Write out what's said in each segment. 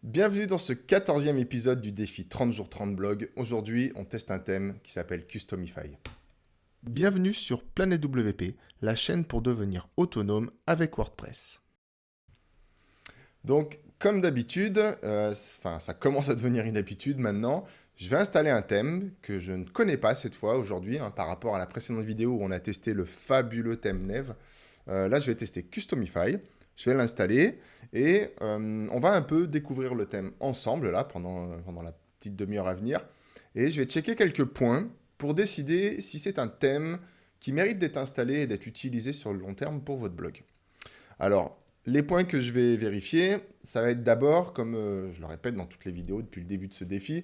Bienvenue dans ce 14e épisode du défi 30 jours 30 blogs. Aujourd'hui, on teste un thème qui s'appelle Customify. Bienvenue sur Planète WP, la chaîne pour devenir autonome avec WordPress. Donc, comme d'habitude, ça commence à devenir une habitude maintenant, je vais installer un thème que je ne connais pas cette fois aujourd'hui, par rapport à la précédente vidéo où on a testé le fabuleux thème Neve. Là, je vais tester Customify. Je vais l'installer et on va un peu découvrir le thème ensemble là pendant la petite demi-heure à venir. Et je vais checker quelques points pour décider si c'est un thème qui mérite d'être installé et d'être utilisé sur le long terme pour votre blog. Alors, les points que je vais vérifier, ça va être d'abord, comme je le répète dans toutes les vidéos depuis le début de ce défi,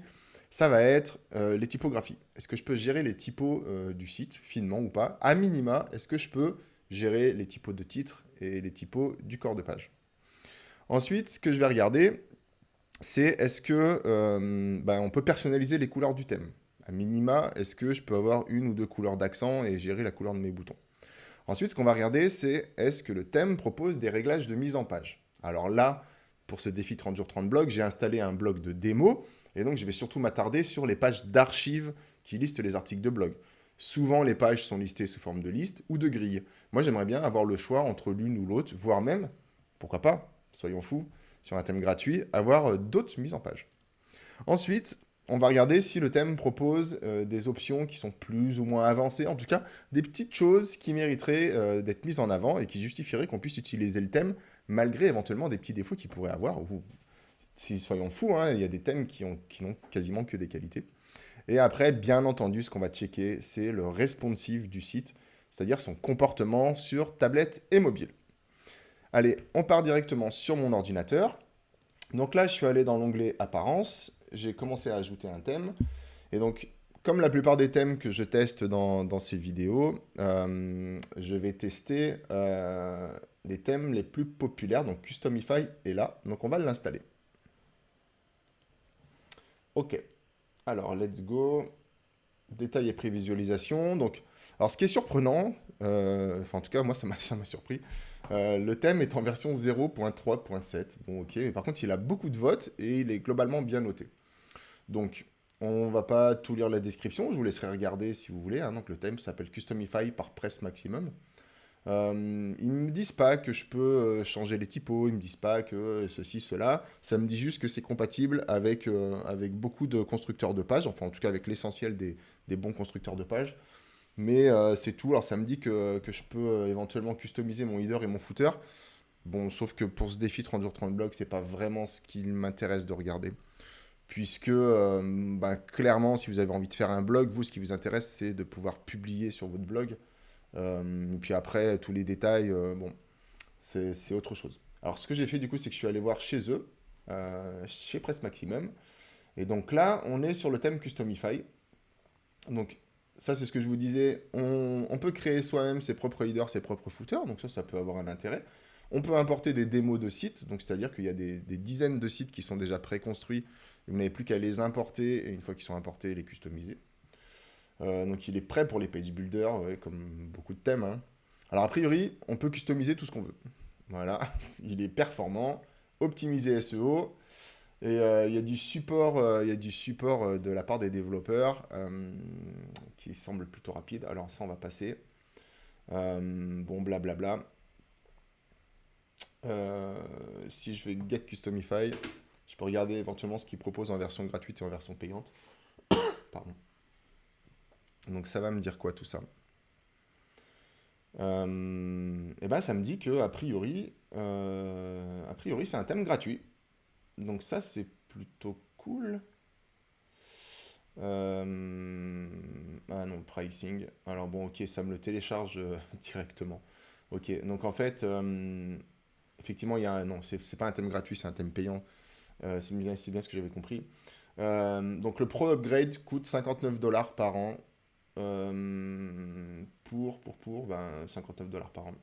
ça va être les typographies. Est-ce que je peux gérer les typos du site finement ou pas? À minima, est-ce que je peux gérer les typos de titre et les typos du corps de page? Ensuite, ce que je vais regarder, c'est est-ce que on peut personnaliser les couleurs du thème? À minima, est-ce que je peux avoir une ou deux couleurs d'accent et gérer la couleur de mes boutons? Ensuite, ce qu'on va regarder, c'est est-ce que le thème propose des réglages de mise en page? Alors là, pour ce défi 30 jours 30 blogs, j'ai installé un blog de démo, et donc je vais surtout m'attarder sur les pages d'archives qui listent les articles de blog. Souvent, les pages sont listées sous forme de liste ou de grille. Moi, j'aimerais bien avoir le choix entre l'une ou l'autre, voire même, pourquoi pas, soyons fous, sur un thème gratuit, avoir d'autres mises en page. Ensuite, on va regarder si le thème propose des options qui sont plus ou moins avancées, en tout cas des petites choses qui mériteraient d'être mises en avant et qui justifieraient qu'on puisse utiliser le thème malgré éventuellement des petits défauts qu'il pourrait avoir. Ou, si soyons fous, hein, il y a des thèmes qui n'ont quasiment que des qualités. Et après, bien entendu, ce qu'on va checker, c'est le responsive du site, c'est-à-dire son comportement sur tablette et mobile. Allez, on part directement sur mon ordinateur. Donc là, je suis allé dans l'onglet Apparence, j'ai commencé à ajouter un thème. Et donc, comme la plupart des thèmes que je teste dans ces vidéos, je vais tester les thèmes les plus populaires. Donc, Customify est là. Donc, on va l'installer. OK. Alors, let's go. Détail et prévisualisation. Donc, alors, ce qui est surprenant, en tout cas, moi, ça m'a surpris. Le thème est en version 0.3.7. Bon, ok. Mais par contre, il a beaucoup de votes et il est globalement bien noté. Donc, on va pas tout lire la description, je vous laisserai regarder si vous voulez, hein. Donc, le thème s'appelle Customify par Press Maximum. Ils ne me disent pas que je peux changer les typos, ils ne me disent pas que ceci, cela. Ça me dit juste que c'est compatible avec beaucoup de constructeurs de pages, enfin en tout cas avec l'essentiel des bons constructeurs de pages. Mais c'est tout. Alors ça me dit que je peux éventuellement customiser mon header et mon footer. Bon, sauf que pour ce défi 30 jours 30 blogs, c'est pas vraiment ce qu'il m'intéresse de regarder puisque clairement, si vous avez envie de faire un blog, vous, ce qui vous intéresse, c'est de pouvoir publier sur votre blog. Et puis après, tous les détails, c'est autre chose. Alors, ce que j'ai fait, du coup, c'est que je suis allé voir chez eux, chez Press Maximum. Et donc là, on est sur le thème Customify. Donc, ça, c'est ce que je vous disais. On peut créer soi-même ses propres headers, ses propres footers. Donc ça peut avoir un intérêt. On peut importer des démos de sites. Donc, c'est-à-dire qu'il y a des dizaines de sites qui sont déjà préconstruits. Et vous n'avez plus qu'à les importer. Et une fois qu'ils sont importés, les customiser. Donc, il est prêt pour les page builders, ouais, comme beaucoup de thèmes, hein. Alors, a priori, on peut customiser tout ce qu'on veut. Voilà. Il est performant, optimisé SEO. Et il y a du support de la part des développeurs qui semble plutôt rapide. Alors ça, on va passer. Bon, blablabla. Si je vais Get Customify, je peux regarder éventuellement ce qu'ils proposent en version gratuite et en version payante. Pardon. Donc ça va me dire quoi tout ça? Et ben ça me dit que a priori c'est un thème gratuit. Donc ça c'est plutôt cool. Ah non, pricing. Alors bon, ok, ça me le télécharge directement. Ok, donc en fait, effectivement, il y a un... Non, c'est pas un thème gratuit, c'est un thème payant. C'est bien ce que j'avais compris. Donc le Pro Upgrade coûte 59 dollars par an. Pour 59 dollars par an.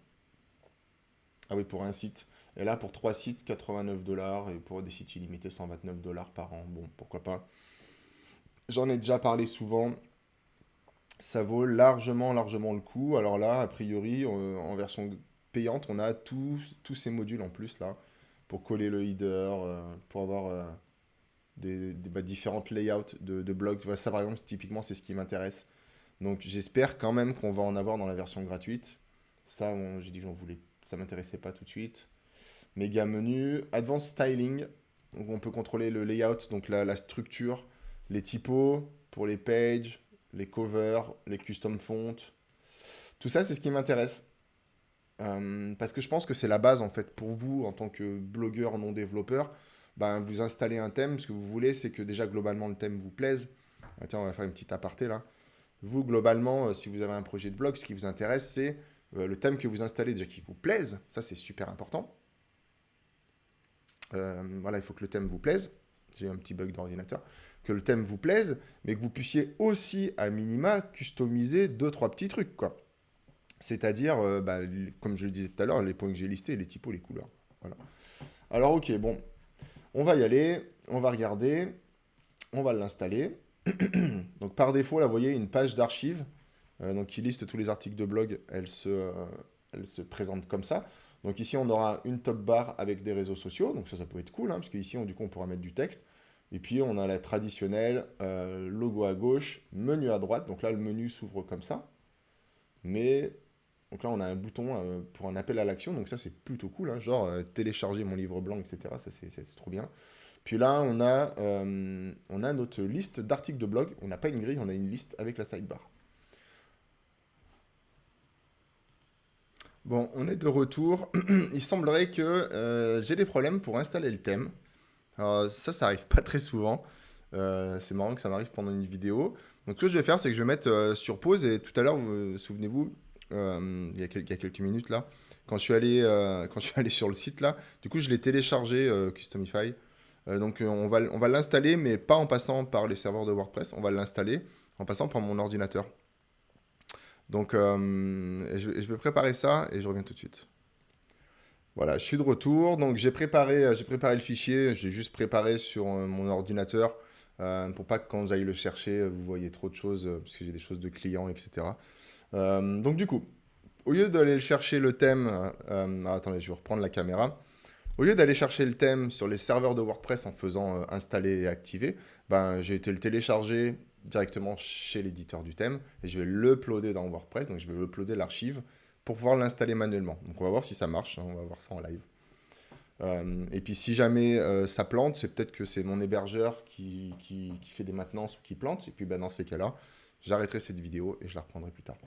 Ah oui, pour un site. Et là, pour 3 sites, 89 dollars. Et pour des sites illimités, 129 dollars par an. Bon, pourquoi pas. J'en ai déjà parlé souvent. Ça vaut largement, largement le coup. Alors là, a priori, en version payante, on a tous ces modules en plus là. pour coller le header, pour avoir différentes layouts de blogs. Voilà, ça, par exemple, typiquement, c'est ce qui m'intéresse. Donc, j'espère quand même qu'on va en avoir dans la version gratuite. Ça, j'ai dit que j'en voulais, ça m'intéressait pas tout de suite. Méga menu, Advanced Styling. Donc, on peut contrôler le layout, donc la structure, les typos pour les pages, les covers, les custom fonts. Tout ça, c'est ce qui m'intéresse. Parce que je pense que c'est la base, en fait, pour vous, en tant que blogueur non développeur. Ben, vous installez un thème, ce que vous voulez, c'est que déjà, globalement, le thème vous plaise. Ah, tiens, on va faire une petite aparté, là. Vous, globalement, si vous avez un projet de blog, ce qui vous intéresse, c'est le thème que vous installez, déjà, qui vous plaise. Ça, c'est super important. Voilà, il faut que le thème vous plaise. J'ai un petit bug d'ordinateur. Que le thème vous plaise, mais que vous puissiez aussi, à minima, customiser 2-3 petits trucs, quoi. C'est-à-dire, comme je le disais tout à l'heure, les points que j'ai listés, les typos, les couleurs. Voilà. Alors, ok, bon, on va y aller, on va regarder, on va l'installer. Donc, par défaut, là, vous voyez, une page d'archives, donc qui liste tous les articles de blog, elle se présente comme ça. Donc ici, on aura une top bar avec des réseaux sociaux, donc ça peut être cool, hein, parce qu'ici, du coup, on pourra mettre du texte. Et puis, on a la traditionnelle logo à gauche, menu à droite. Donc là, le menu s'ouvre comme ça. Mais, donc là, on a un bouton pour un appel à l'action. Donc ça, c'est plutôt cool, hein, genre télécharger mon livre blanc, etc. Ça, c'est trop bien. Puis là, on a notre liste d'articles de blog. On n'a pas une grille, on a une liste avec la sidebar. Bon, on est de retour. Il semblerait que j'ai des problèmes pour installer le thème. Alors, ça arrive pas très souvent. C'est marrant que ça m'arrive pendant une vidéo. Donc, ce que je vais faire, c'est que je vais mettre sur pause. Et tout à l'heure, souvenez-vous, il y a quelques minutes là, quand je suis allé sur le site là, du coup, je l'ai téléchargé Customify. Donc, on va l'installer, mais pas en passant par les serveurs de WordPress. On va l'installer en passant par mon ordinateur. Donc, je vais préparer ça et je reviens tout de suite. Voilà, je suis de retour. Donc, j'ai préparé le fichier. J'ai juste préparé sur mon ordinateur pour pas que quand vous allez le chercher, vous voyez trop de choses, parce que j'ai des choses de clients, etc. Donc, du coup, au lieu d'aller chercher le thème, attendez, je vais reprendre la caméra. Au lieu d'aller chercher le thème sur les serveurs de WordPress en faisant installer et activer, ben, j'ai été le télécharger directement chez l'éditeur du thème et je vais l'uploader dans WordPress. Donc, je vais uploader l'archive pour pouvoir l'installer manuellement. Donc, on va voir si ça marche. Hein, on va voir ça en live. Et puis, si jamais ça plante, c'est peut-être que c'est mon hébergeur qui fait des maintenances ou qui plante. Et puis, ben, dans ces cas-là, j'arrêterai cette vidéo et je la reprendrai plus tard.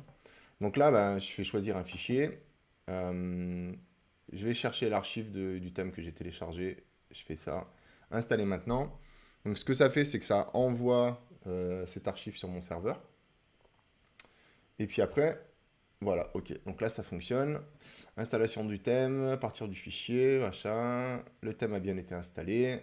Donc là, ben, je fais choisir un fichier. Je vais chercher l'archive du thème que j'ai téléchargé. Je fais ça. Installer maintenant. Donc, ce que ça fait, c'est que ça envoie cette archive sur mon serveur. Et puis après, voilà, ok. Donc là, ça fonctionne. Installation du thème, à partir du fichier, machin. Le thème a bien été installé.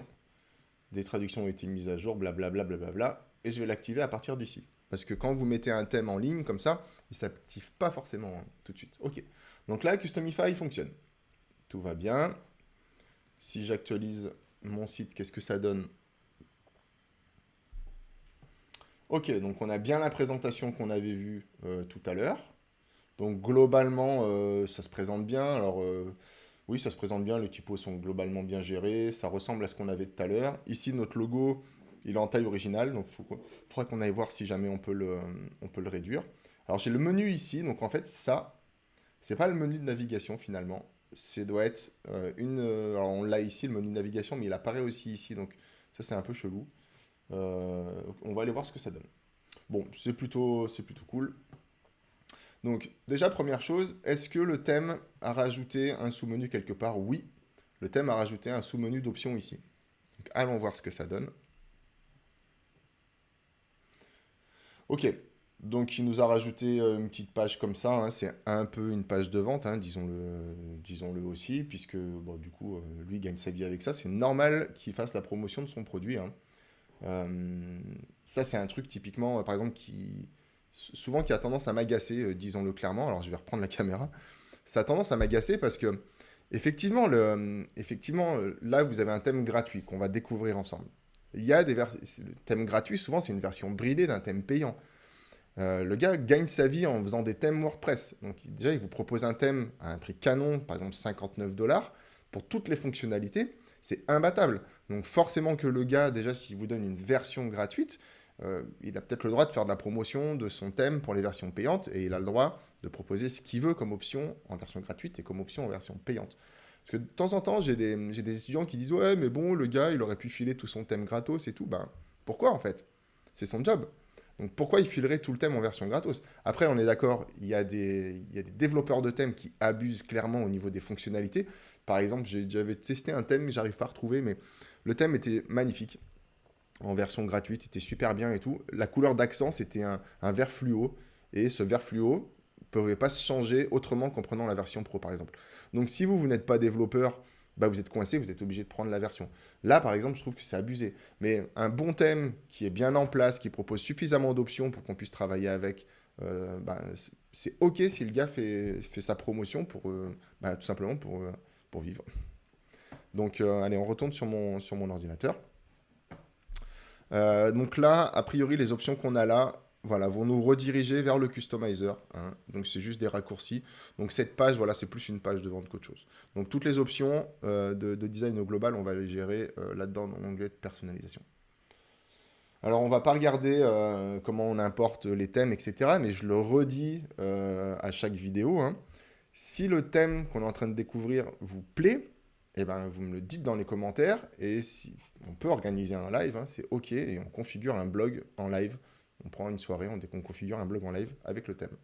Des traductions ont été mises à jour, blablabla, blablabla. Et je vais l'activer à partir d'ici. Parce que quand vous mettez un thème en ligne comme ça, il ne s'active pas forcément hein, tout de suite. Ok. Donc là, Customify fonctionne. Tout va bien. Si j'actualise mon site, qu'est-ce que ça donne? Ok, donc on a bien la présentation qu'on avait vue tout à l'heure. Donc globalement, ça se présente bien. Alors oui, ça se présente bien. Les typos sont globalement bien gérés. Ça ressemble à ce qu'on avait tout à l'heure. Ici, notre logo, il est en taille originale. Donc il faudra qu'on aille voir si jamais on peut le réduire. Alors j'ai le menu ici. Donc en fait, ça, c'est pas le menu de navigation finalement. Ça doit être alors on l'a ici, le menu de navigation, mais il apparaît aussi ici. Donc ça, c'est un peu chelou. On va aller voir ce que ça donne. Bon, c'est plutôt cool. Donc, déjà, première chose, est-ce que le thème a rajouté un sous-menu quelque part? Oui, le thème a rajouté un sous-menu d'options ici. Donc, allons voir ce que ça donne. Ok, donc il nous a rajouté une petite page comme ça. Hein. C'est un peu une page de vente, hein, disons-le aussi, puisque bon, du coup, lui gagne sa vie avec ça. C'est normal qu'il fasse la promotion de son produit. Hein. Ça, c'est un truc typiquement, par exemple, souvent qui a tendance à m'agacer, disons-le clairement. Alors, je vais reprendre la caméra. Ça a tendance à m'agacer parce que, effectivement, là, vous avez un thème gratuit qu'on va découvrir ensemble. Il y a le thème gratuit, souvent, c'est une version bridée d'un thème payant. Le gars gagne sa vie en faisant des thèmes WordPress. Donc, déjà, il vous propose un thème à un prix canon, par exemple 59 $. pour toutes les fonctionnalités, c'est imbattable. Donc forcément que le gars, déjà, s'il vous donne une version gratuite, il a peut-être le droit de faire de la promotion de son thème pour les versions payantes, et il a le droit de proposer ce qu'il veut comme option en version gratuite et comme option en version payante. Parce que de temps en temps, j'ai des étudiants qui disent «Ouais, mais bon, le gars, il aurait pu filer tout son thème gratos et tout.» Ben, pourquoi en fait? C'est son job. Donc pourquoi il filerait tout le thème en version gratos? Après, on est d'accord, il y a des développeurs de thèmes qui abusent clairement au niveau des fonctionnalités. Par exemple, j'avais testé un thème, j'arrive pas à retrouver, mais le thème était magnifique. En version gratuite, il était super bien et tout. La couleur d'accent, c'était un vert fluo. Et ce vert fluo ne pouvait pas se changer autrement qu'en prenant la version pro, par exemple. Donc si vous n'êtes pas développeur, bah, vous êtes coincé, vous êtes obligé de prendre la version. Là, par exemple, je trouve que c'est abusé. Mais un bon thème qui est bien en place, qui propose suffisamment d'options pour qu'on puisse travailler avec, bah, c'est OK si le gars fait sa promotion pour, bah, tout simplement pour vivre. Donc, allez, on retourne sur mon ordinateur. Donc là, a priori, les options qu'on a là, voilà, vont nous rediriger vers le customizer, hein. Donc c'est juste des raccourcis. Donc cette page, voilà, c'est plus une page de vente qu'autre chose. Donc toutes les options de design au global, on va les gérer là-dedans dans l'onglet de personnalisation. Alors on va pas regarder comment on importe les thèmes, etc. Mais je le redis à chaque vidéo, hein. Si le thème qu'on est en train de découvrir vous plaît, eh ben, vous me le dites dans les commentaires et si, on peut organiser un live, hein, c'est OK, et on configure un blog en live. On prend une soirée, on configure un blog en live avec le thème.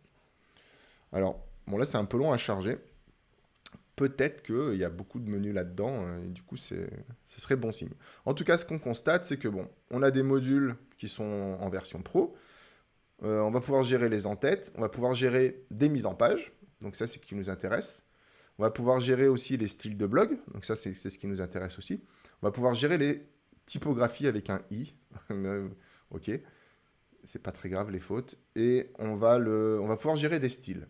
Alors, bon là c'est un peu long à charger. Peut-être qu'il y a beaucoup de menus là-dedans, et du coup ce serait bon signe. En tout cas, ce qu'on constate, c'est que bon, on a des modules qui sont en version pro. On va pouvoir gérer les en-têtes, on va pouvoir gérer des mises en page. Donc ça, c'est ce qui nous intéresse. On va pouvoir gérer aussi les styles de blog. Donc ça, c'est ce qui nous intéresse aussi. On va pouvoir gérer les typographies avec un i. OK. C'est pas très grave, les fautes. Et on va pouvoir gérer des styles.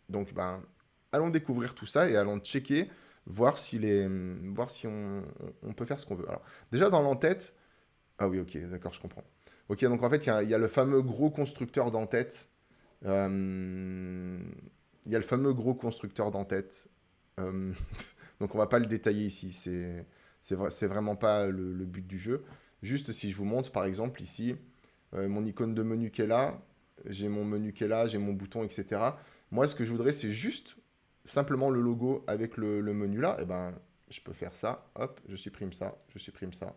Donc, ben, allons découvrir tout ça et allons checker, voir si on peut faire ce qu'on veut. Alors, déjà, dans l'en-tête... Ah oui, OK, d'accord, je comprends. OK, donc en fait, il y a le fameux gros constructeur d'en-tête. Il y a le fameux gros constructeur d'en-tête. Euh, donc on va pas le détailler ici, c'est vraiment pas le but du jeu. Juste si je vous montre par exemple ici, mon icône de menu qui est là, j'ai mon menu qui est là, j'ai mon bouton, etc. Moi ce que je voudrais c'est juste simplement le logo avec le menu là, et ben je peux faire ça, hop, je supprime ça, je supprime ça,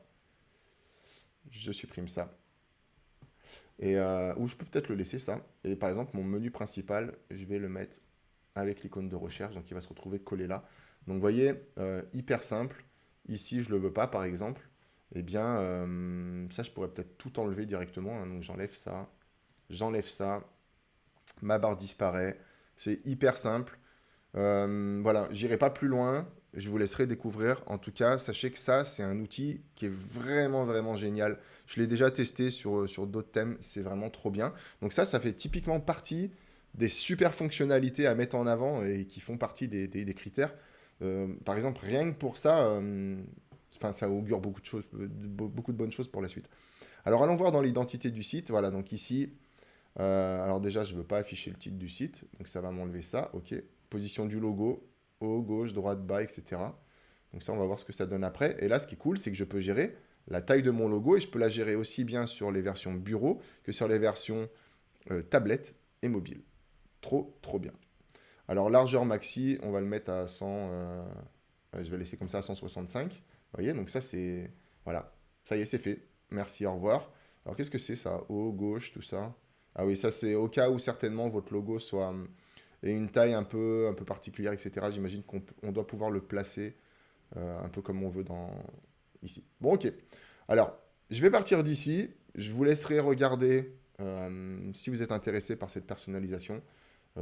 je supprime ça. Et, ou je peux peut-être le laisser ça. Et par exemple mon menu principal, je vais le mettre avec l'icône de recherche, donc il va se retrouver collé là. Donc vous voyez, hyper simple. Ici, je ne le veux pas, par exemple. Eh bien, ça, je pourrais peut-être tout enlever directement, hein. Donc j'enlève ça, ma barre disparaît. C'est hyper simple. Voilà, j'irai pas plus loin. Je vous laisserai découvrir. En tout cas, sachez que ça, c'est un outil qui est vraiment, vraiment génial. Je l'ai déjà testé sur d'autres thèmes. C'est vraiment trop bien. Donc ça fait typiquement partie des super fonctionnalités à mettre en avant et qui font partie des critères. Par exemple, rien que pour ça, ça augure beaucoup de choses, beaucoup de bonnes choses pour la suite. Alors, allons voir dans l'identité du site. Voilà, donc ici, alors déjà, je ne veux pas afficher le titre du site, donc ça va m'enlever ça. OK. Position du logo, haut, gauche, droite, bas, etc. Donc ça, on va voir ce que ça donne après. Et là, ce qui est cool, c'est que je peux gérer la taille de mon logo et je peux la gérer aussi bien sur les versions bureau que sur les versions tablette et mobile. Trop, trop bien. Alors, largeur maxi, on va le mettre à 100. Je vais laisser comme ça à 165. Vous voyez, donc ça, c'est... Voilà. Ça y est, c'est fait. Merci, au revoir. Alors, qu'est-ce que c'est ça? Haut, gauche, tout ça. Ah oui, ça, c'est au cas où certainement votre logo soit... et une taille un peu particulière, etc. J'imagine qu'on doit pouvoir le placer un peu comme on veut ici. Bon, ok. Alors, je vais partir d'ici. Je vous laisserai regarder si vous êtes intéressé par cette personnalisation.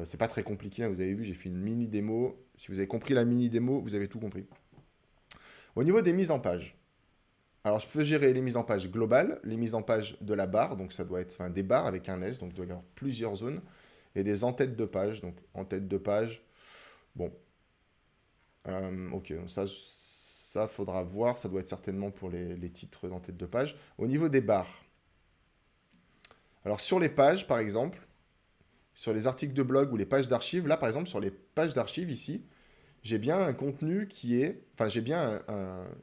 C'est pas très compliqué, hein, vous avez vu, j'ai fait une mini démo. Si vous avez compris la mini démo, vous avez tout compris. Au niveau des mises en page, alors je peux gérer les mises en page globales, les mises en page de la barre, donc ça doit être des barres avec un S, donc il doit y avoir plusieurs zones, et des en-têtes de page, donc en-tête de page, bon, ok, ça faudra voir, ça doit être certainement pour les titres d'en-tête de page. Au niveau des barres, alors sur les pages par exemple, sur les articles de blog ou les pages d'archives, là par exemple sur les pages d'archives ici, j'ai bien un contenu qui est, enfin j'ai bien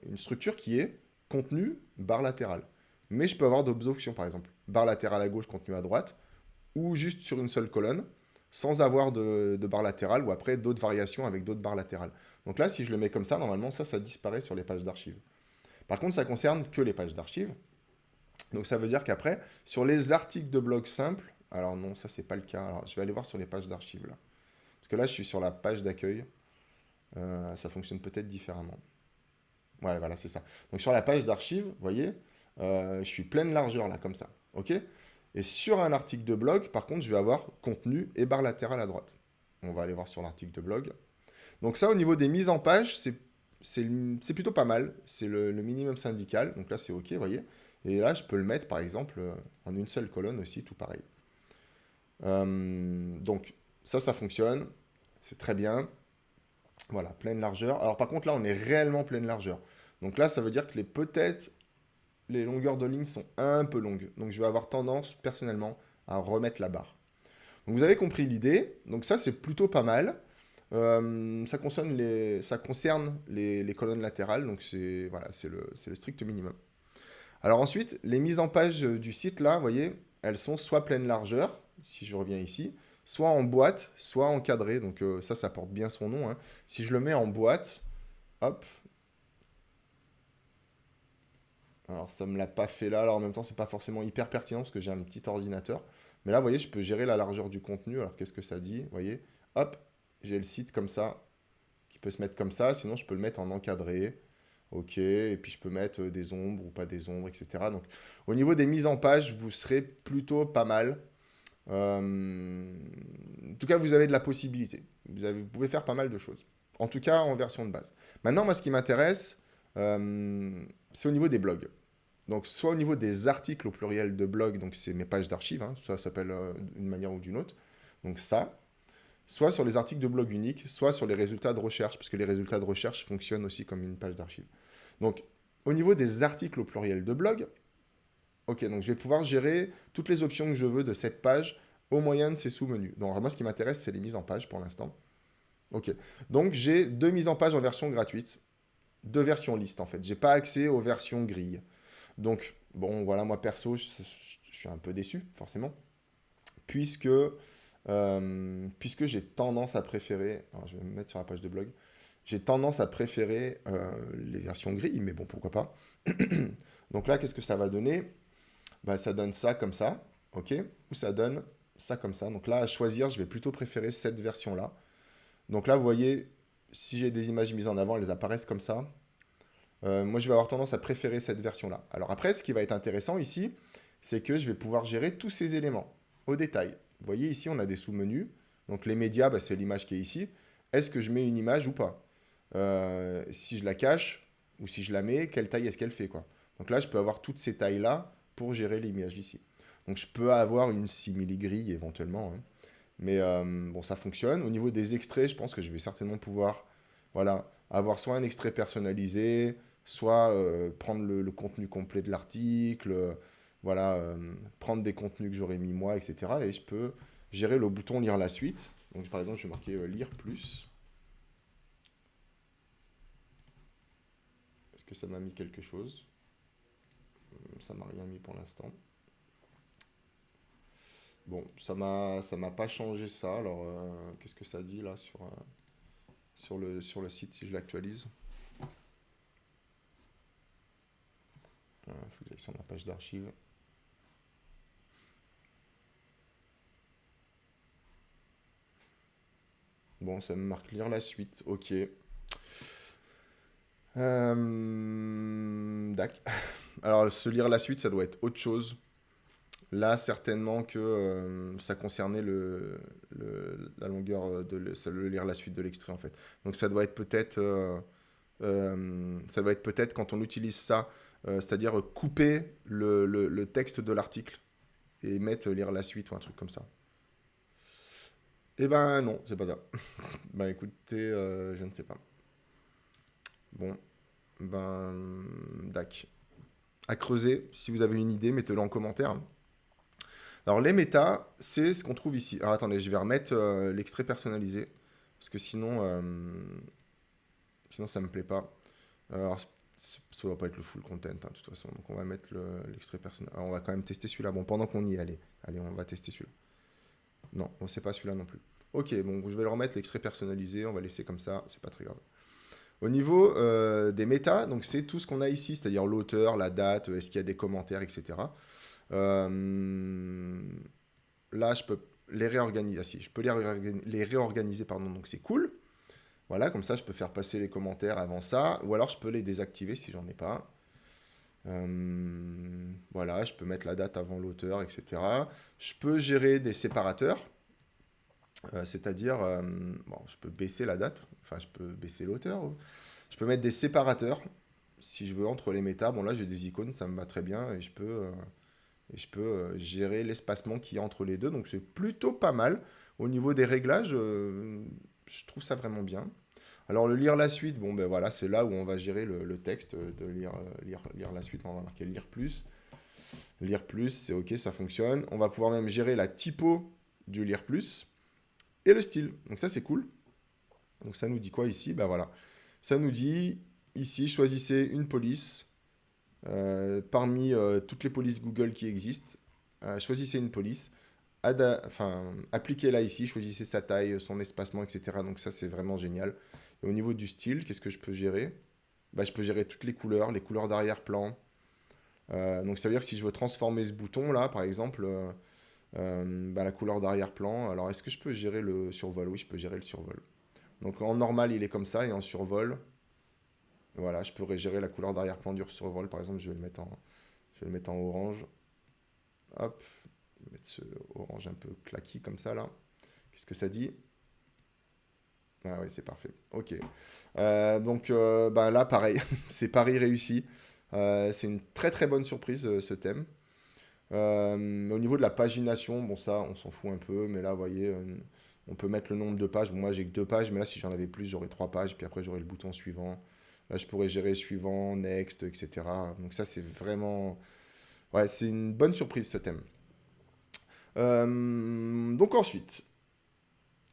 une structure qui est contenu barre latérale. Mais je peux avoir d'autres options, par exemple, barre latérale à gauche, contenu à droite, ou juste sur une seule colonne, sans avoir de barre latérale, ou après d'autres variations avec d'autres barres latérales. Donc là, si je le mets comme ça, normalement, ça disparaît sur les pages d'archives. Par contre, ça concerne que les pages d'archives. Donc ça veut dire qu'après, sur les articles de blog simples, alors non, ça c'est pas le cas. Alors je vais aller voir sur les pages d'archives là. Parce que là, je suis sur la page d'accueil. Ça fonctionne peut-être différemment. Ouais, voilà, c'est ça. Donc sur la page d'archives, vous voyez, je suis pleine largeur là, comme ça. OK? Et sur un article de blog, par contre, je vais avoir contenu et barre latérale à droite. On va aller voir sur l'article de blog. Donc ça, au niveau des mises en page, c'est plutôt pas mal. C'est le minimum syndical. Donc là, c'est OK, vous voyez. Et là, je peux le mettre, par exemple, en une seule colonne aussi, tout pareil. Donc ça fonctionne. C'est très bien. Voilà, pleine largeur. Alors par contre, là, on est réellement pleine largeur. Donc là, ça veut dire que peut-être les longueurs de ligne sont un peu longues. Donc je vais avoir tendance, personnellement, à remettre la barre. Donc vous avez compris l'idée. Donc ça, c'est plutôt pas mal. Ça concerne les colonnes latérales. Donc voilà, c'est le strict minimum. Alors ensuite, les mises en page du site, là, vous voyez, elles sont soit pleine largeur, si je reviens ici, soit en boîte, soit encadré. Donc ça porte bien son nom, hein. Si je le mets en boîte, hop. Alors ça me l'a pas fait là. Alors en même temps, c'est pas forcément hyper pertinent parce que j'ai un petit ordinateur. Mais là, vous voyez, je peux gérer la largeur du contenu. Alors qu'est-ce que ça dit? Vous voyez, hop, j'ai le site comme ça, qui peut se mettre comme ça. Sinon, je peux le mettre en encadré. OK, et puis je peux mettre des ombres ou pas des ombres, etc. Donc au niveau des mises en page, vous serez plutôt pas mal. En tout cas, vous avez de la possibilité. Vous pouvez faire pas mal de choses. En tout cas, en version de base. Maintenant, moi, ce qui m'intéresse, c'est au niveau des blogs. Donc, soit au niveau des articles au pluriel de blog, donc c'est mes pages d'archives, hein, ça s'appelle d'une manière ou d'une autre. Donc ça, soit sur les articles de blog uniques, soit sur les résultats de recherche, parce que les résultats de recherche fonctionnent aussi comme une page d'archives. Donc, au niveau des articles au pluriel de blog, ok, donc je vais pouvoir gérer toutes les options que je veux de cette page au moyen de ces sous-menus. Donc, moi, ce qui m'intéresse, c'est les mises en page pour l'instant. Ok, donc j'ai 2 mises en page en version gratuite, 2 versions liste en fait. J'ai pas accès aux versions grille. Donc, bon, voilà, moi perso, je suis un peu déçu, forcément, puisque, puisque j'ai tendance à préférer, alors je vais me mettre sur la page de blog, j'ai tendance à préférer les versions grilles, mais bon, pourquoi pas. Donc là, qu'est-ce que ça va donner? Bah, ça donne ça comme ça, ok? Ou ça donne ça comme ça. Donc là, à choisir, je vais plutôt préférer cette version-là. Donc là, vous voyez, si j'ai des images mises en avant, elles apparaissent comme ça. Moi, je vais avoir tendance à préférer cette version-là. Alors après, ce qui va être intéressant ici, c'est que je vais pouvoir gérer tous ces éléments au détail. Vous voyez, ici, on a des sous-menus. Donc les médias, bah, c'est l'image qui est ici. Est-ce que je mets une image ou pas? Si je la cache ou si je la mets, quelle taille est-ce qu'elle fait, quoi. Donc là, je peux avoir toutes ces tailles-là pour gérer l'image ici. Donc je peux avoir une simili-grille éventuellement, hein. Mais bon, ça fonctionne. Au niveau des extraits, je pense que je vais certainement pouvoir, voilà, avoir soit un extrait personnalisé, soit prendre le contenu complet de l'article, voilà, prendre des contenus que j'aurais mis moi, etc. Et je peux gérer le bouton lire la suite. Donc par exemple, je vais marquer lire plus. Est-ce que ça m'a mis quelque chose? Ça m'a rien mis pour l'instant. Bon, ça m'a pas changé ça. Alors, qu'est-ce que ça dit là sur le site si je l'actualise? Il faut que j'aille sur ma page d'archives. Bon, ça me marque lire la suite. Ok. Dac. Alors, se lire la suite, ça doit être autre chose. Là, certainement que ça concernait la longueur le lire la suite de l'extrait, en fait. Donc, ça doit être peut-être quand on utilise ça, c'est-à-dire couper le texte de l'article et mettre lire la suite ou un truc comme ça. Eh ben non, c'est pas ça. Ben écoutez, je ne sais pas. Bon, ben, dac. À creuser, si vous avez une idée, mettez-le en commentaire. Alors les méta, c'est ce qu'on trouve ici. Alors attendez, je vais remettre l'extrait personnalisé, parce que sinon, Sinon, ça me plaît pas. Alors, ça va pas être le full content, hein, de toute façon. Donc, on va mettre l'extrait personnel. Alors, on va quand même tester celui-là. Bon, pendant qu'on y est, allez, on va tester celui-là. Non, on sait pas celui-là non plus. Ok, bon, je vais le remettre, l'extrait personnalisé. On va laisser comme ça, c'est pas très grave. Au niveau des méta, donc c'est tout ce qu'on a ici, c'est-à-dire l'auteur, la date, est-ce qu'il y a des commentaires, etc. Là, je peux les réorganiser. Ah, si, je peux les réorganiser, pardon, donc c'est cool. Voilà, comme ça, je peux faire passer les commentaires avant ça, ou alors je peux les désactiver si j'en ai pas. Voilà, je peux mettre la date avant l'auteur, etc. Je peux gérer des séparateurs, c'est-à-dire, bon, je peux baisser la date, enfin, je peux baisser l'auteur. Je peux mettre des séparateurs, si je veux, entre les méta. Bon, là, j'ai des icônes, ça me va très bien, et je peux gérer l'espacement qu'il y a entre les deux, donc c'est plutôt pas mal. Au niveau des réglages, je trouve ça vraiment bien. Alors le lire la suite, bon ben voilà, c'est là où on va gérer le texte de lire la suite. On va marquer lire plus. Lire plus, c'est ok, ça fonctionne. On va pouvoir même gérer la typo du lire plus et le style. Donc ça c'est cool. Donc ça nous dit quoi ici? Ben voilà. Ça nous dit ici, choisissez une police parmi toutes les polices Google qui existent. Choisissez une police. Appliquez-la ici, choisissez sa taille, son espacement, etc. Donc ça, c'est vraiment génial. Et au niveau du style, qu'est-ce que je peux gérer? Bah, je peux gérer toutes les couleurs d'arrière-plan. Donc ça veut dire que si je veux transformer ce bouton-là, par exemple, bah, la couleur d'arrière-plan, alors est-ce que je peux gérer le survol? Oui, je peux gérer le survol. Donc en normal, il est comme ça, et en survol, voilà, je pourrais gérer la couleur d'arrière-plan du survol. Par exemple, je vais le mettre en orange. Hop, je vais mettre ce orange un peu claqué comme ça, là. Qu'est-ce que ça dit? Ah oui, c'est parfait. Ok. Donc bah, là, pareil, c'est pari réussi. C'est une très très bonne surprise, ce thème. Au niveau de la pagination, bon ça, on s'en fout un peu, mais là, vous voyez, on peut mettre le nombre de pages. Bon, moi, j'ai que 2 pages, mais là, si j'en avais plus, j'aurais 3 pages, puis après, j'aurais le bouton suivant. Là, je pourrais gérer suivant, next, etc. Donc ça, c'est vraiment... Ouais, c'est une bonne surprise, ce thème. Donc ensuite,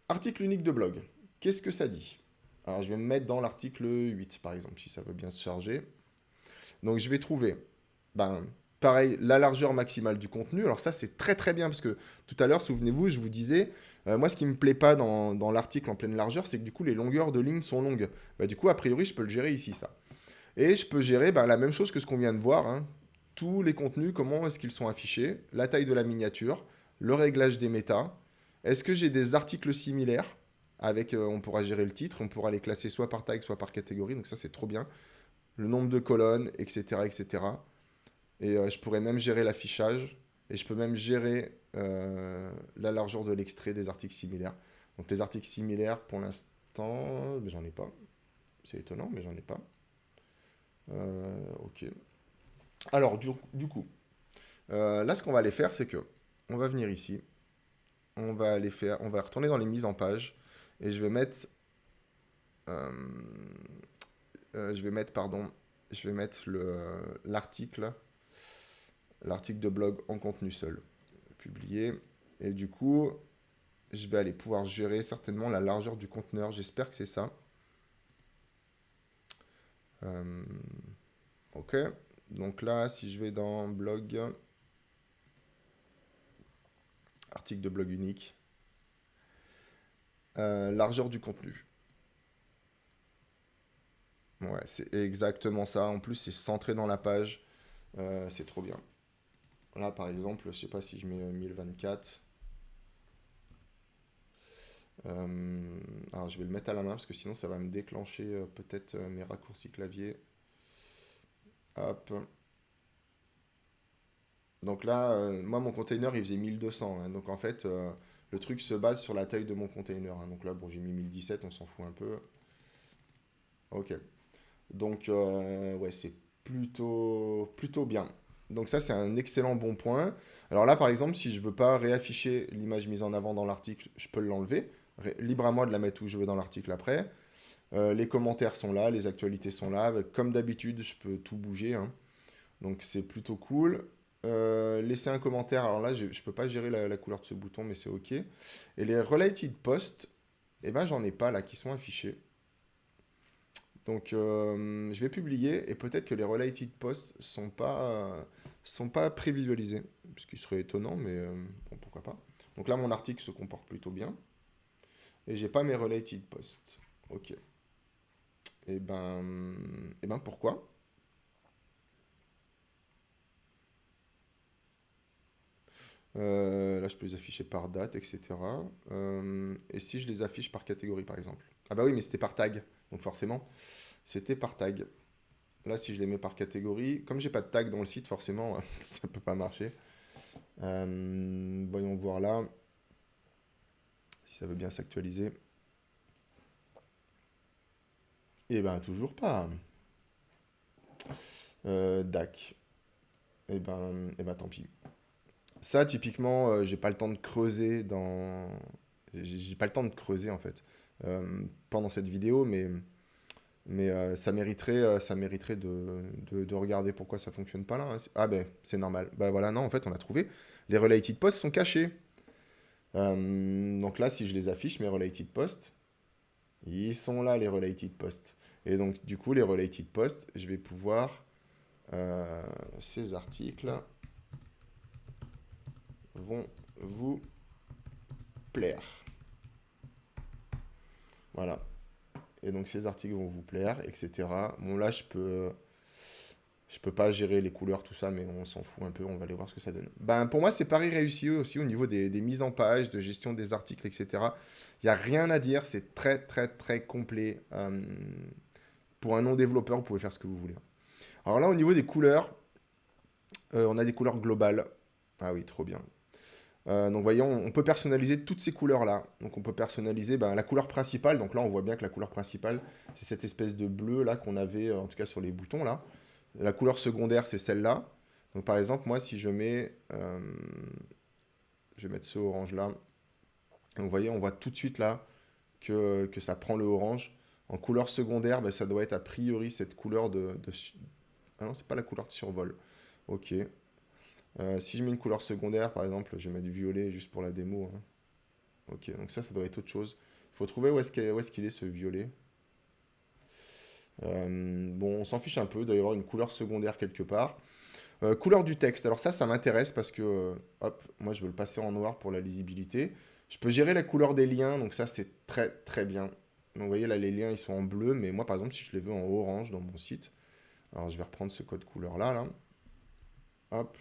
article unique de blog. Qu'est-ce que ça dit? Alors, je vais me mettre dans l'article 8, par exemple, si ça veut bien se charger. Donc, je vais trouver, ben, pareil, la largeur maximale du contenu. Alors ça, c'est très très bien, parce que tout à l'heure, souvenez-vous, je vous disais, moi, ce qui me plaît pas dans l'article en pleine largeur, c'est que du coup, les longueurs de lignes sont longues. Bah, du coup, a priori, je peux le gérer ici, ça. Et je peux gérer ben, la même chose que ce qu'on vient de voir, hein. Tous les contenus, comment est-ce qu'ils sont affichés, la taille de la miniature, le réglage des méta. Est-ce que j'ai des articles similaires avec, on pourra gérer le titre, on pourra les classer soit par tag, soit par catégorie, donc ça c'est trop bien. Le nombre de colonnes, etc. etc. Et je pourrais même gérer l'affichage, et je peux même gérer la largeur de l'extrait des articles similaires. Donc les articles similaires, pour l'instant, j'en ai pas. C'est étonnant, mais j'en ai pas. Ok. Alors, du coup, là, ce qu'on va aller faire, c'est que on va venir ici, on va retourner dans les mises en page, et euh, pardon, je vais mettre l'article de blog en contenu seul, publier, et du coup, je vais aller pouvoir gérer certainement la largeur du conteneur. J'espère que c'est ça. Ok. Donc là, si je vais dans blog, article de blog unique, largeur du contenu. Ouais, c'est exactement ça. En plus, c'est centré dans la page. C'est trop bien. Là, par exemple, je sais pas si je mets 1024. Alors, je vais le mettre à la main parce que sinon, ça va me déclencher peut-être mes raccourcis clavier. Hop. Donc là, moi, mon container, il faisait 1200, hein. Donc en fait, le truc se base sur la taille de mon container, hein. Donc là, bon, j'ai mis 1017, on s'en fout un peu. Ok. Donc, ouais, c'est plutôt bien. Donc ça, c'est un excellent bon point. Alors là, par exemple, si je veux pas réafficher l'image mise en avant dans l'article, je peux l'enlever. Libre à moi de la mettre où je veux dans l'article après. Les commentaires sont là, les actualités sont là. Comme d'habitude, je peux tout bouger, hein. Donc c'est plutôt cool. Laisser un commentaire. Alors là, je ne peux pas gérer la couleur de ce bouton, mais c'est OK. Et les related posts, eh ben, j'en ai pas là qui sont affichés. Donc, je vais publier et peut-être que les related posts sont pas prévisualisés, ce qui serait étonnant, mais bon, pourquoi pas. Donc là, mon article se comporte plutôt bien et j'ai pas mes related posts. Ok. Et ben pourquoi? Là, je peux les afficher par date, etc. Et si je les affiche par catégorie, par exemple? Ah bah oui, mais c'était par tag. Donc forcément, c'était par tag. Là, si je les mets par catégorie, comme j'ai pas de tag dans le site, forcément, ça peut pas marcher. Voyons voir là, si ça veut bien s'actualiser. Eh ben, toujours pas. DAC. Eh ben, tant pis. Ça, typiquement, j'ai pas le temps de creuser dans... J'ai pas le temps de creuser, en fait, pendant cette vidéo, mais ça mériterait de regarder pourquoi ça fonctionne pas là, hein. Ah ben, c'est normal. Bah voilà, non, en fait, on a trouvé. Les related posts sont cachés. Donc là, si je les affiche, mes related posts, ils sont là, les related posts. Et donc, du coup, les related posts, je vais pouvoir... ces articles vont vous plaire. Voilà. Et donc, ces articles vont vous plaire, etc. Bon, là, je peux pas gérer les couleurs, tout ça, mais on s'en fout un peu, on va aller voir ce que ça donne. Ben, pour moi, c'est pari réussi aussi au niveau des mises en page, de gestion des articles, etc. Il n'y a rien à dire, c'est très, très, très complet. Pour un non-développeur, vous pouvez faire ce que vous voulez. Alors là, au niveau des couleurs, on a des couleurs globales. Ah oui, trop bien. Donc voyons, on peut personnaliser toutes ces couleurs-là. Donc on peut personnaliser la couleur principale. Donc là, on voit bien que la couleur principale, c'est cette espèce de bleu là qu'on avait, en tout cas sur les boutons là. La couleur secondaire, c'est celle-là. Donc par exemple, moi, si je mets... je vais mettre ce orange-là. Donc vous voyez, on voit tout de suite là que ça prend le orange. En couleur secondaire, ça doit être a priori cette couleur Ah non, c'est pas la couleur de survol. Ok. Si je mets une couleur secondaire, par exemple, je vais mettre du violet juste pour la démo, hein. Ok, donc ça doit être autre chose. Il faut trouver où est-ce qu'il est ce violet. Bon, on s'en fiche un peu, il doit y avoir une couleur secondaire quelque part. Couleur du texte, alors ça m'intéresse parce que, hop, moi je veux le passer en noir pour la lisibilité. Je peux gérer la couleur des liens, donc ça c'est très très bien. Donc vous voyez là, les liens ils sont en bleu, mais moi par exemple si je les veux en orange dans mon site, alors je vais reprendre ce code couleur là, hop,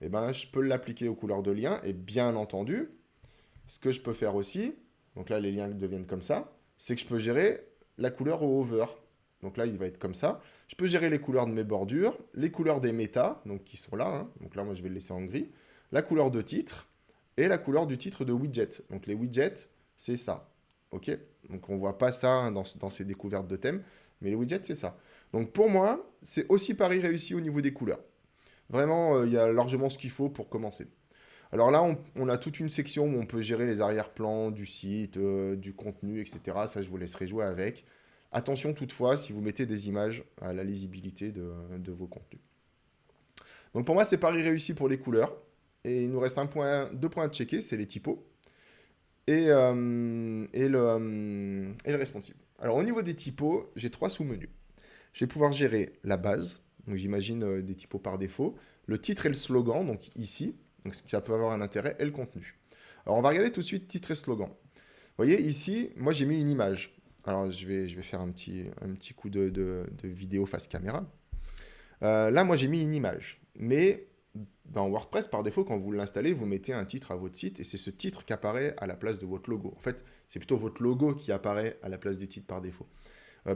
et ben je peux l'appliquer aux couleurs de liens, et bien entendu, ce que je peux faire aussi, donc là les liens deviennent comme ça, c'est que je peux gérer la couleur au hover. Donc là, il va être comme ça. Je peux gérer les couleurs de mes bordures, les couleurs des méta, donc qui sont là, hein. Donc là, moi, je vais le laisser en gris. La couleur de titre et la couleur du titre de widget. Donc les widgets, c'est ça. OK? Donc on ne voit pas ça, hein, dans ces découvertes de thèmes, mais les widgets, c'est ça. Donc pour moi, c'est aussi pari réussi au niveau des couleurs. Vraiment, il y a largement ce qu'il faut pour commencer. Alors là, on a toute une section où on peut gérer les arrière-plans du site, du contenu, etc. Ça, je vous laisserai jouer avec. Attention toutefois, si vous mettez des images, à la lisibilité de vos contenus. Donc pour moi, c'est pari réussi pour les couleurs. Et il nous reste deux points à checker, c'est les typos et le responsive. Alors au niveau des typos, j'ai trois sous-menus. Je vais pouvoir gérer la base, donc j'imagine des typos par défaut, le titre et le slogan, donc ici, donc ça peut avoir un intérêt, et le contenu. Alors on va regarder tout de suite titre et slogan. Vous voyez ici, moi j'ai mis une image. Alors je vais faire un petit coup de vidéo face caméra. Là moi j'ai mis une image. Mais dans WordPress, par défaut, quand vous l'installez, vous mettez un titre à votre site et c'est ce titre qui apparaît à la place de votre logo. En fait, c'est plutôt votre logo qui apparaît à la place du titre par défaut.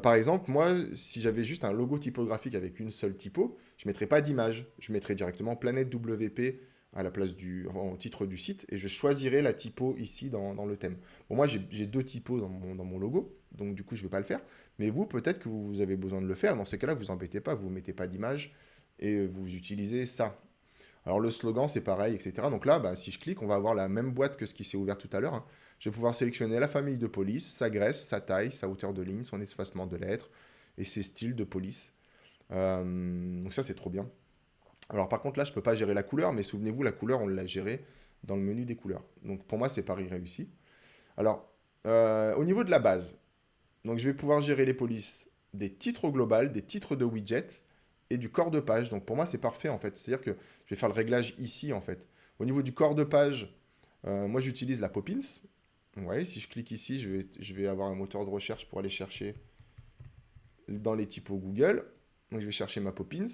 Par exemple, moi, si j'avais juste un logo typographique avec une seule typo, je ne mettrais pas d'image. Je mettrais directement Planète WP à la place en titre du site et je choisirais la typo ici dans le thème. Bon, moi, j'ai deux typos dans mon logo, donc du coup, je ne vais pas le faire. Mais vous, peut-être que vous avez besoin de le faire. Dans ces cas-là, vous embêtez pas, vous ne mettez pas d'image et vous utilisez ça. Alors le slogan, c'est pareil, etc. Donc là, si je clique, on va avoir la même boîte que ce qui s'est ouvert tout à l'heure, hein. Je vais pouvoir sélectionner la famille de police, sa graisse, sa taille, sa hauteur de ligne, son espacement de lettres et ses styles de police. Donc ça, c'est trop bien. Alors par contre, là, je ne peux pas gérer la couleur, mais souvenez-vous, la couleur, on l'a gérée dans le menu des couleurs. Donc pour moi, c'est pari réussi. Alors, au niveau de la base, donc je vais pouvoir gérer les polices des titres au global, des titres de widget et du corps de page. Donc pour moi, c'est parfait en fait. C'est-à-dire que je vais faire le réglage ici en fait. Au niveau du corps de page, moi j'utilise la Poppins. Vous voyez, si je clique ici, je vais avoir un moteur de recherche pour aller chercher dans les typos Google. Donc je vais chercher ma Poppins.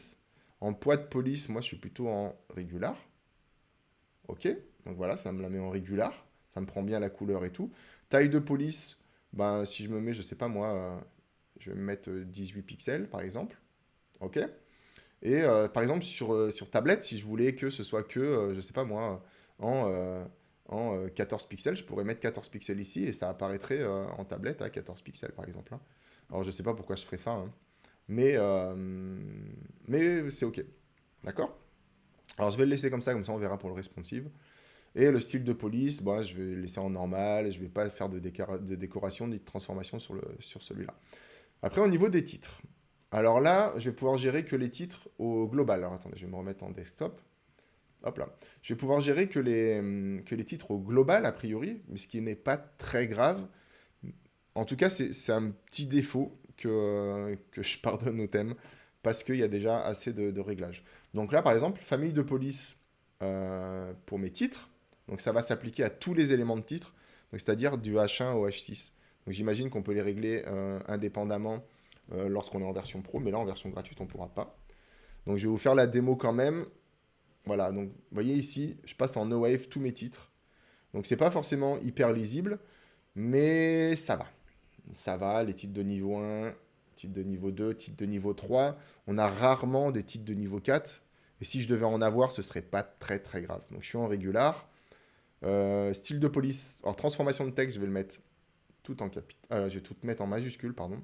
En poids de police, moi je suis plutôt en régular. Ok, donc voilà, ça me la met en régular. Ça me prend bien la couleur et tout. Taille de police, ben, si je me mets, je sais pas moi, je vais me mettre 18 pixels par exemple. Ok. Et par exemple, sur tablette, si je voulais que ce soit que, je sais pas moi, en, euh, en 14 pixels, je pourrais mettre 14 pixels ici et ça apparaîtrait en tablette à 14 pixels par exemple, hein. Alors je sais pas pourquoi je ferais ça, hein, mais, euh, mais c'est ok. D'accord? Alors je vais le laisser comme ça on verra pour le responsive. Et le style de police, bah, je vais le laisser en normal, je vais pas faire de décoration ni de transformation sur celui-là. Après, au niveau des titres. Alors là, je vais pouvoir gérer que les titres au global. Alors attendez, je vais me remettre en desktop. Hop là. Je vais pouvoir gérer que les titres au global, a priori, mais ce qui n'est pas très grave. En tout cas, c'est un petit défaut que je pardonne au thème, parce qu'il y a déjà assez de réglages. Donc là, par exemple, famille de police pour mes titres. Donc ça va s'appliquer à tous les éléments de titre, donc c'est-à-dire du H1 au H6. Donc j'imagine qu'on peut les régler indépendamment lorsqu'on est en version pro, mais là en version gratuite on ne pourra pas. Donc je vais vous faire la démo quand même. Voilà, donc vous voyez ici, je passe en no wave tous mes titres. Donc c'est pas forcément hyper lisible, mais ça va. Ça va, les titres de niveau 1, titres de niveau 2, titres de niveau 3. On a rarement des titres de niveau 4. Et si je devais en avoir, ce serait pas très très grave. Donc je suis en régular. Style de police. Alors transformation de texte, je vais le mettre tout en je vais tout mettre en majuscule, pardon.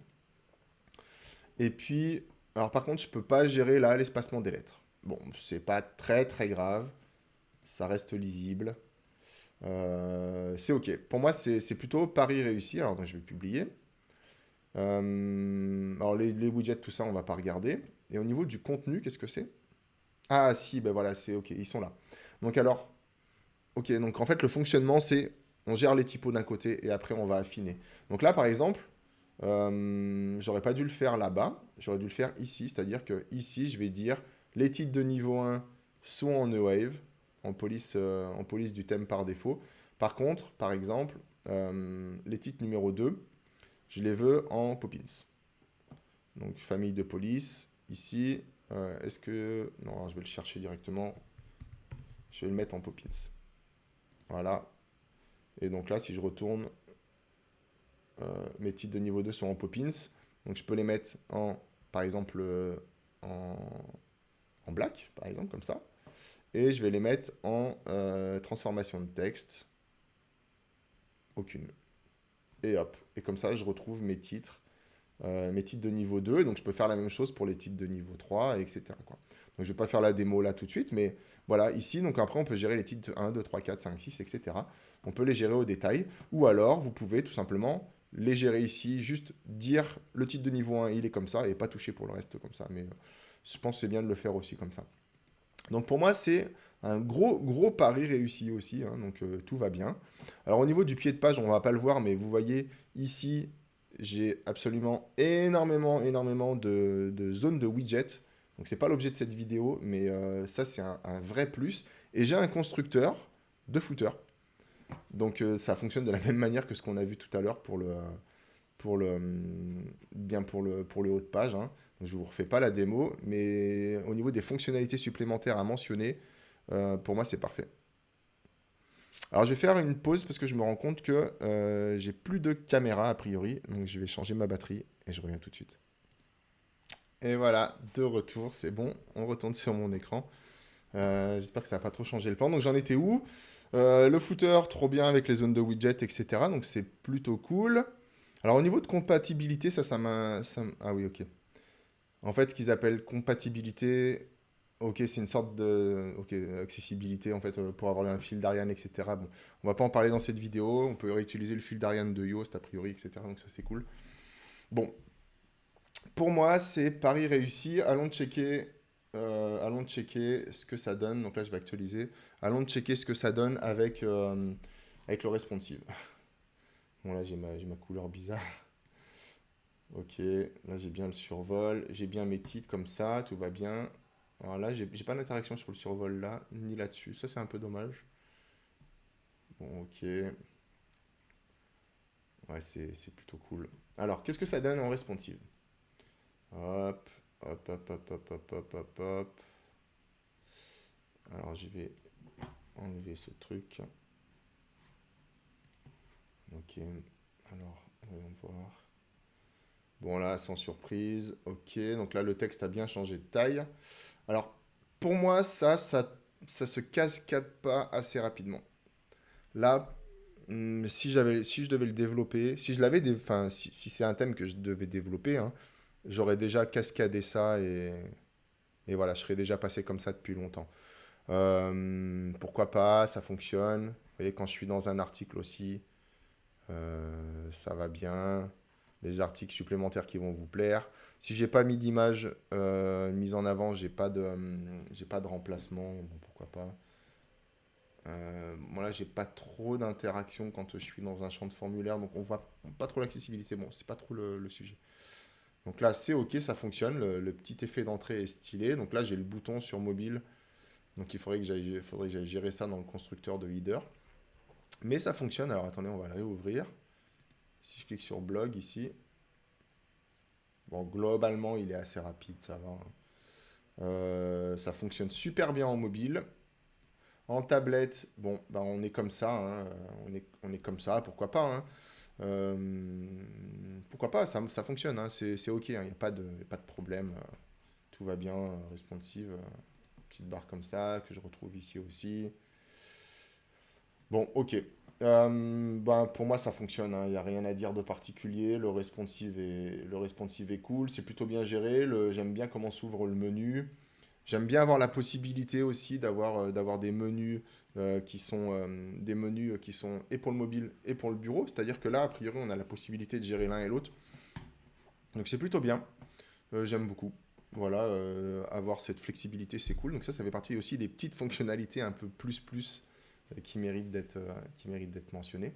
Et puis, alors par contre, je peux pas gérer là l'espacement des lettres. Bon, c'est pas très très grave. Ça reste lisible. C'est ok. Pour moi, c'est plutôt pari réussi. Alors, donc, je vais publier. Alors, les widgets, tout ça, on va pas regarder. Et au niveau du contenu, qu'est-ce que c'est? Ah, si, ben voilà, c'est ok. Ils sont là. Donc, alors, ok. Donc, en fait, le fonctionnement, c'est on gère les typos d'un côté et après, on va affiner. Donc là, par exemple, j'aurais pas dû le faire là-bas. J'aurais dû le faire ici. C'est-à-dire que ici, je vais dire les titres de niveau 1 sont en E-Wave, en police du thème par défaut. Par contre, par exemple, les titres numéro 2, je les veux en Poppins. Donc, famille de police. Ici, est-ce que... Non, alors, je vais le chercher directement. Je vais le mettre en Poppins. Voilà. Et donc là, si je retourne, mes titres de niveau 2 sont en Poppins. Donc, je peux les mettre en, par exemple, en, en black, par exemple, comme ça. Et je vais les mettre en transformation de texte. Aucune. Et hop. Et comme ça, je retrouve mes titres de niveau 2. Donc, je peux faire la même chose pour les titres de niveau 3, etc., quoi. Donc, je ne vais pas faire la démo là tout de suite, mais voilà, ici, donc après, on peut gérer les titres 1, 2, 3, 4, 5, 6, etc. On peut les gérer au détail. Ou alors, vous pouvez tout simplement les gérer ici, juste dire le titre de niveau 1, il est comme ça, et pas toucher pour le reste comme ça. Mais je pense que c'est bien de le faire aussi comme ça. Donc pour moi, c'est un gros, gros pari réussi aussi, hein, donc tout va bien. Alors au niveau du pied de page, on ne va pas le voir, mais vous voyez ici, j'ai absolument énormément, énormément de zones de widgets. Donc c'est pas l'objet de cette vidéo, mais ça c'est un vrai plus. Et j'ai un constructeur de footer. Donc ça fonctionne de la même manière que ce qu'on a vu tout à l'heure pour le haut de page, hein. Donc, je ne vous refais pas la démo, mais au niveau des fonctionnalités supplémentaires à mentionner, pour moi, c'est parfait. Alors, je vais faire une pause parce que je me rends compte que j'ai plus de caméra a priori. Donc, je vais changer ma batterie et je reviens tout de suite. Et voilà, de retour, c'est bon. On retourne sur mon écran. J'espère que ça n'a pas trop changé le plan. Donc, j'en étais où? Le footer, trop bien avec les zones de widget, etc. Donc, c'est plutôt cool. Alors, au niveau de compatibilité, ah oui, ok. En fait, ce qu'ils appellent compatibilité, ok, c'est une sorte de ok, accessibilité, en fait, pour avoir un fil d'Ariane, etc. Bon, on va pas en parler dans cette vidéo. On peut réutiliser le fil d'Ariane de Yoast, a priori, etc. Donc, ça, c'est cool. Bon, pour moi, c'est pari réussi. Allons checker ce que ça donne. Donc là, je vais actualiser. Allons checker ce que ça donne avec le responsive. Bon, là, j'ai ma couleur bizarre. Ok, là j'ai bien le survol, j'ai bien mes titres comme ça, tout va bien. Alors là, j'ai pas d'interaction sur le survol là, ni là-dessus. Ça, c'est un peu dommage. Bon, ok. Ouais, c'est plutôt cool. Alors, qu'est-ce que ça donne en responsive? Hop, hop, hop, hop, hop, hop, hop, hop, hop. Alors, je vais enlever ce truc. Ok, alors, voyons voir. Bon, là, sans surprise. Ok, donc là, le texte a bien changé de taille. Alors, pour moi, ça se cascade pas assez rapidement. Là, si je devais le développer, si je l'avais, enfin, si c'est un thème que je devais développer, hein, j'aurais déjà cascadé ça et voilà, je serais déjà passé comme ça depuis longtemps. Pourquoi pas, ça fonctionne. Vous voyez, quand je suis dans un article aussi, ça va bien. Les articles supplémentaires qui vont vous plaire. Si j'ai pas mis d'image mise en avant, j'ai pas de remplacement. Bon, pourquoi pas. Moi là, j'ai pas trop d'interaction quand je suis dans un champ de formulaire, donc on voit pas trop l'accessibilité. Bon, c'est pas trop le sujet. Donc là, c'est ok, ça fonctionne. Le petit effet d'entrée est stylé. Donc là, j'ai le bouton sur mobile. Donc faudrait que j'aille gérer ça dans le constructeur de header. Mais ça fonctionne. Alors attendez, on va le réouvrir. Si je clique sur blog ici. Bon, globalement, il est assez rapide, ça va, hein. Ça fonctionne super bien en mobile. En tablette, bon, bah on est comme ça, hein, on est comme ça, pourquoi pas, hein. Euh, Pourquoi pas, ça fonctionne, hein, c'est ok, il n'y a pas de problème, tout va bien, responsive, petite barre comme ça, que je retrouve ici aussi. Bon, ok. Ben, pour moi, ça fonctionne, hein, il n'y a rien à dire de particulier, le responsive est cool, c'est plutôt bien géré, j'aime bien comment s'ouvre le menu. J'aime bien avoir la possibilité aussi d'avoir des menus qui sont et pour le mobile et pour le bureau. C'est-à-dire que là, a priori, on a la possibilité de gérer l'un et l'autre. Donc c'est plutôt bien. J'aime beaucoup. Voilà, avoir cette flexibilité, c'est cool. Donc ça fait partie aussi des petites fonctionnalités un peu plus qui méritent d'être mentionnées.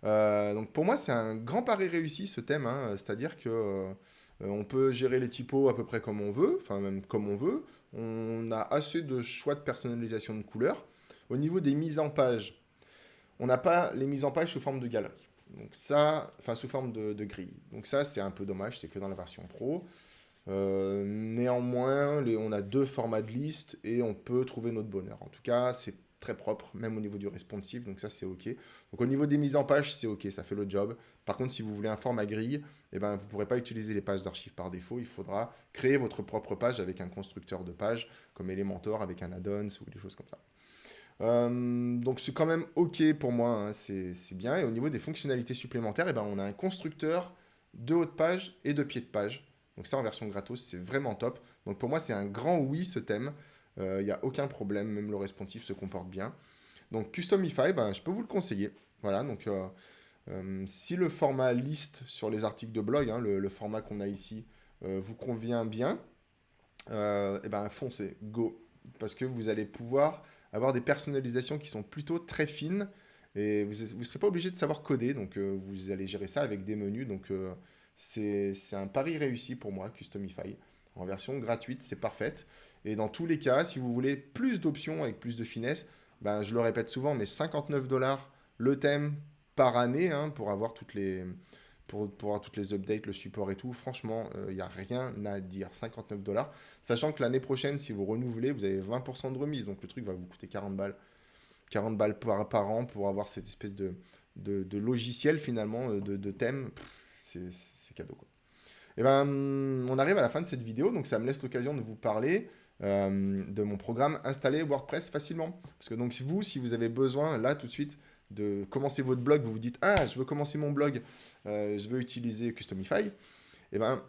Donc pour moi, c'est un grand pari réussi ce thème, hein. C'est-à-dire que on peut gérer les typos à peu près comme on veut, enfin même comme on veut. On a assez de choix de personnalisation de couleurs. Au niveau des mises en page, on n'a pas les mises en page sous forme de galerie. Donc ça, enfin sous forme de grille. Donc ça, c'est un peu dommage, c'est que dans la version pro. Néanmoins, on a deux formats de liste et on peut trouver notre bonheur. En tout cas, c'est très propre, même au niveau du responsive, donc ça c'est ok. Donc au niveau des mises en page, c'est ok, ça fait le job. Par contre, si vous voulez un format grille, eh ben, vous ne pourrez pas utiliser les pages d'archives par défaut. Il faudra créer votre propre page avec un constructeur de page, comme Elementor avec un add-ons ou des choses comme ça. Donc c'est quand même ok pour moi, hein, c'est bien. Et au niveau des fonctionnalités supplémentaires, eh ben, on a un constructeur de haut de page et de pied de page. Donc ça en version gratos, c'est vraiment top. Donc pour moi, c'est un grand oui ce thème. Il n'y a aucun problème, même le responsive se comporte bien. Donc Customify, ben, je peux vous le conseiller. Voilà, donc si le format liste sur les articles de blog, hein, le format qu'on a ici, vous convient bien, et ben foncez, go. Parce que vous allez pouvoir avoir des personnalisations qui sont plutôt très fines et vous ne serez pas obligé de savoir coder. Donc vous allez gérer ça avec des menus. Donc c'est un pari réussi pour moi, Customify. En version gratuite, c'est parfaite. Et dans tous les cas, si vous voulez plus d'options avec plus de finesse, ben, je le répète souvent, mais 59 dollars le thème par année, hein, pour avoir toutes les updates, le support et tout, franchement, il n'y a rien à dire. 59 dollars. Sachant que l'année prochaine, si vous renouvelez, vous avez 20% de remise. Donc le truc va vous coûter 40 balles. 40 balles par an pour avoir cette espèce de logiciel finalement, de thème. C'est cadeau quoi. Et ben, on arrive à la fin de cette vidéo, donc ça me laisse l'occasion de vous parler de mon programme Installer WordPress facilement. Parce que donc si vous avez besoin là tout de suite de commencer votre blog, vous vous dites ah je veux commencer mon blog, je veux utiliser Customify. Et ben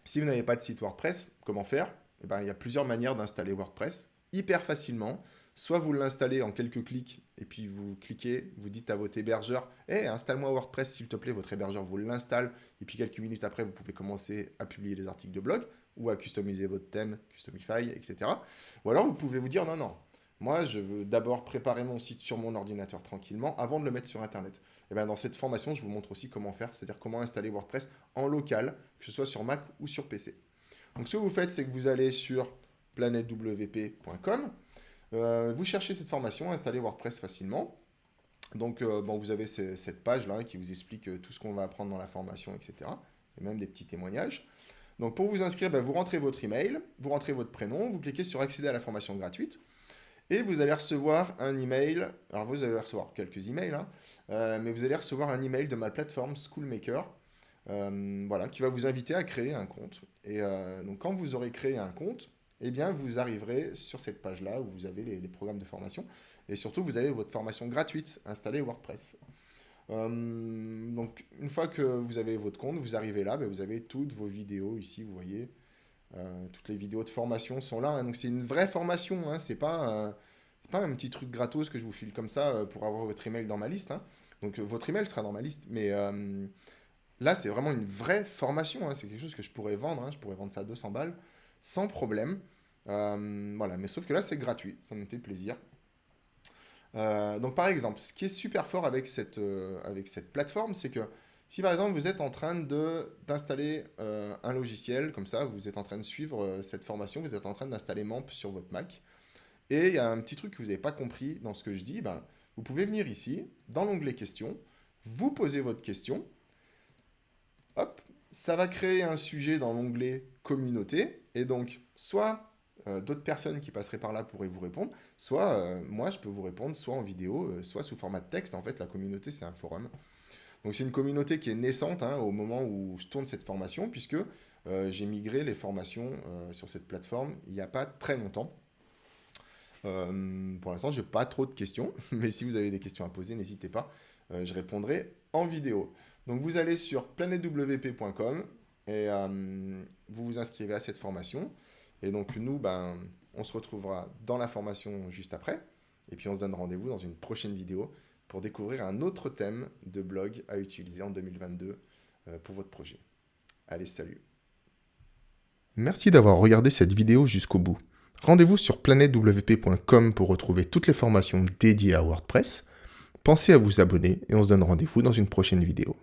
si vous n'avez pas de site WordPress, comment faire? Et ben il y a plusieurs manières d'installer WordPress hyper facilement. Soit vous l'installez en quelques clics et puis vous cliquez, vous dites à votre hébergeur, hey, installe-moi WordPress s'il te plaît, votre hébergeur vous l'installe et puis quelques minutes après vous pouvez commencer à publier des articles de blog ou à customiser votre thème, Customify, etc. Ou alors vous pouvez vous dire non, non, Moi, je veux d'abord préparer mon site sur mon ordinateur tranquillement avant de le mettre sur Internet. Et bien, dans cette formation, je vous montre aussi comment faire, c'est-à-dire comment installer WordPress en local, que ce soit sur Mac ou sur PC. Donc, ce que vous faites, c'est que vous allez sur planetwp.com, vous cherchez cette formation, installer WordPress facilement. Donc, bon, vous avez cette page-là qui vous explique tout ce qu'on va apprendre dans la formation, etc. Et même des petits témoignages. Donc, pour vous inscrire, vous rentrez votre email, vous rentrez votre prénom, vous cliquez sur accéder à la formation gratuite. Et vous allez recevoir un email. Alors, vous allez recevoir quelques emails, hein, mais vous allez recevoir un email de ma plateforme Schoolmaker, voilà, qui va vous inviter à créer un compte. Et donc, quand vous aurez créé un compte, eh bien, vous arriverez sur cette page-là où vous avez les programmes de formation. Et surtout, vous avez votre formation gratuite, installer WordPress. Donc, une fois que vous avez votre compte, vous arrivez là, vous avez toutes vos vidéos ici, vous voyez. Toutes les vidéos de formation sont là, hein. Donc, c'est une vraie formation, hein. C'est pas un petit truc gratos que je vous file comme ça pour avoir votre email dans ma liste, hein. Donc, votre email sera dans ma liste. Mais là, c'est vraiment une vraie formation, hein. C'est quelque chose que je pourrais vendre, hein. Je pourrais vendre ça à 200 balles sans problème. Voilà, mais sauf que là, c'est gratuit. Ça me fait plaisir. Donc par exemple, ce qui est super fort avec cette plateforme, c'est que si par exemple vous êtes en train d'installer un logiciel, comme ça, vous êtes en train de suivre cette formation, vous êtes en train d'installer MAMP sur votre Mac, et il y a un petit truc que vous n'avez pas compris dans ce que je dis, vous pouvez venir ici, dans l'onglet questions, vous posez votre question, hop, ça va créer un sujet dans l'onglet communauté, et donc soit d'autres personnes qui passeraient par là pourraient vous répondre, soit moi je peux vous répondre, soit en vidéo, soit sous format de texte. En fait, la communauté, c'est un forum. Donc c'est une communauté qui est naissante, hein, au moment où je tourne cette formation, puisque j'ai migré les formations sur cette plateforme il n'y a pas très longtemps. Pour l'instant, je n'ai pas trop de questions, mais si vous avez des questions à poser, n'hésitez pas, je répondrai en vidéo. Donc vous allez sur planetwp.com et vous vous inscrivez à cette formation. Et donc nous, on se retrouvera dans la formation juste après. Et puis on se donne rendez-vous dans une prochaine vidéo pour découvrir un autre thème de blog à utiliser en 2022 pour votre projet. Allez, salut! Merci d'avoir regardé cette vidéo jusqu'au bout. Rendez-vous sur planetwp.com pour retrouver toutes les formations dédiées à WordPress. Pensez à vous abonner et on se donne rendez-vous dans une prochaine vidéo.